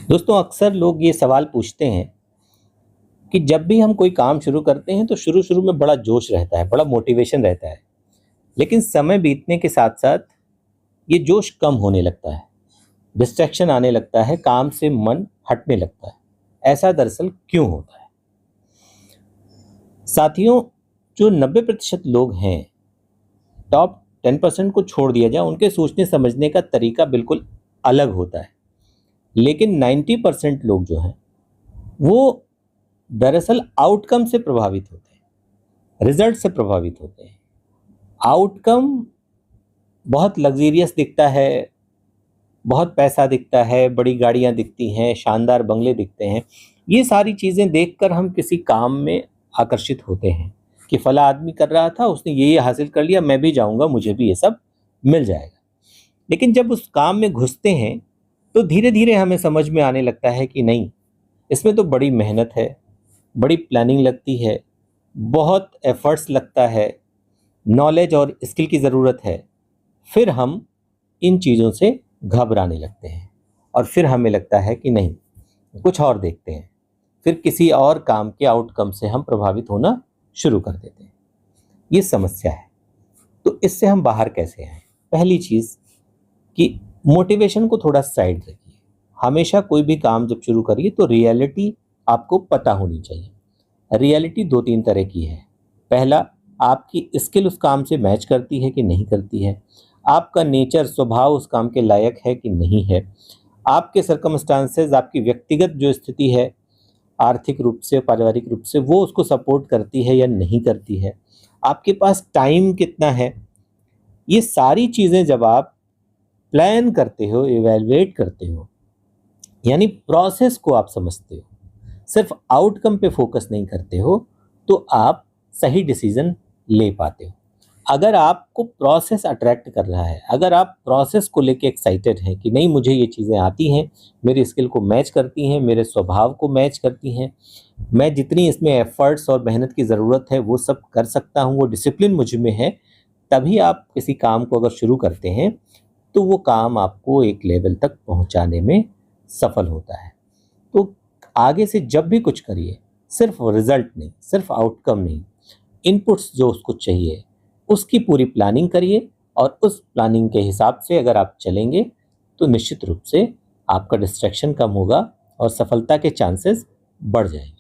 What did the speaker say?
दोस्तों अक्सर लोग ये सवाल पूछते हैं कि जब भी हम कोई काम शुरू करते हैं तो शुरू शुरू में बड़ा जोश रहता है, बड़ा मोटिवेशन रहता है। लेकिन समय बीतने के साथ साथ ये जोश कम होने लगता है, डिस्ट्रैक्शन आने लगता है, काम से मन हटने लगता है। ऐसा दरअसल क्यों होता है? साथियों, जो 90% लोग हैं, टॉप 10% को छोड़ दिया जाए, उनके सोचने समझने का तरीका बिल्कुल अलग होता है। लेकिन 90% लोग जो हैं वो दरअसल आउटकम से प्रभावित होते हैं, रिजल्ट से प्रभावित होते हैं। आउटकम बहुत लग्जरियस दिखता है, बहुत पैसा दिखता है, बड़ी गाड़ियां दिखती हैं, शानदार बंगले दिखते हैं। ये सारी चीज़ें देखकर हम किसी काम में आकर्षित होते हैं कि फला आदमी कर रहा था, उसने ये हासिल कर लिया, मैं भी जाऊंगा, मुझे भी ये सब मिल जाएगा। लेकिन जब उस काम में घुसते हैं तो धीरे धीरे हमें समझ में आने लगता है कि नहीं, इसमें तो बड़ी मेहनत है, बड़ी प्लानिंग लगती है, बहुत एफर्ट्स लगता है, नॉलेज और स्किल की ज़रूरत है। फिर हम इन चीज़ों से घबराने लगते हैं और फिर हमें लगता है कि नहीं, कुछ और देखते हैं। फिर किसी और काम के आउटकम से हम प्रभावित होना शुरू कर देते हैं। ये समस्या है। तो इससे हम बाहर कैसे आए? पहली चीज़ कि मोटिवेशन को थोड़ा साइड रखिए। हमेशा कोई भी काम जब शुरू करिए तो रियलिटी आपको पता होनी चाहिए। रियलिटी दो तीन तरह की है। पहला, आपकी स्किल उस काम से मैच करती है कि नहीं करती है, आपका नेचर, स्वभाव उस काम के लायक है कि नहीं है, आपके सर्कमस्टांसेस, आपकी व्यक्तिगत जो स्थिति है, आर्थिक रूप से, पारिवारिक रूप से, वो उसको सपोर्ट करती है या नहीं करती है, आपके पास टाइम कितना है। ये सारी चीज़ें जब आप प्लान करते हो, इवेलुएट करते हो, यानी प्रोसेस को आप समझते हो, सिर्फ आउटकम पे फोकस नहीं करते हो, तो आप सही डिसीजन ले पाते हो। अगर आपको प्रोसेस अट्रैक्ट कर रहा है, अगर आप प्रोसेस को लेके एक्साइटेड हैं कि नहीं, मुझे ये चीज़ें आती हैं, मेरी स्किल को मैच करती हैं, मेरे स्वभाव को मैच करती हैं, मैं जितनी इसमें एफर्ट्स और मेहनत की ज़रूरत है वो सब कर सकता हूँ, वो डिसिप्लिन मुझ में है, तभी आप किसी काम को अगर शुरू करते हैं तो वो काम आपको एक लेवल तक पहुंचाने में सफल होता है। तो आगे से जब भी कुछ करिए, सिर्फ रिजल्ट नहीं, सिर्फ आउटकम नहीं, इनपुट्स जो उसको चाहिए उसकी पूरी प्लानिंग करिए, और उस प्लानिंग के हिसाब से अगर आप चलेंगे तो निश्चित रूप से आपका डिस्ट्रैक्शन कम होगा और सफलता के चांसेस बढ़ जाएंगे।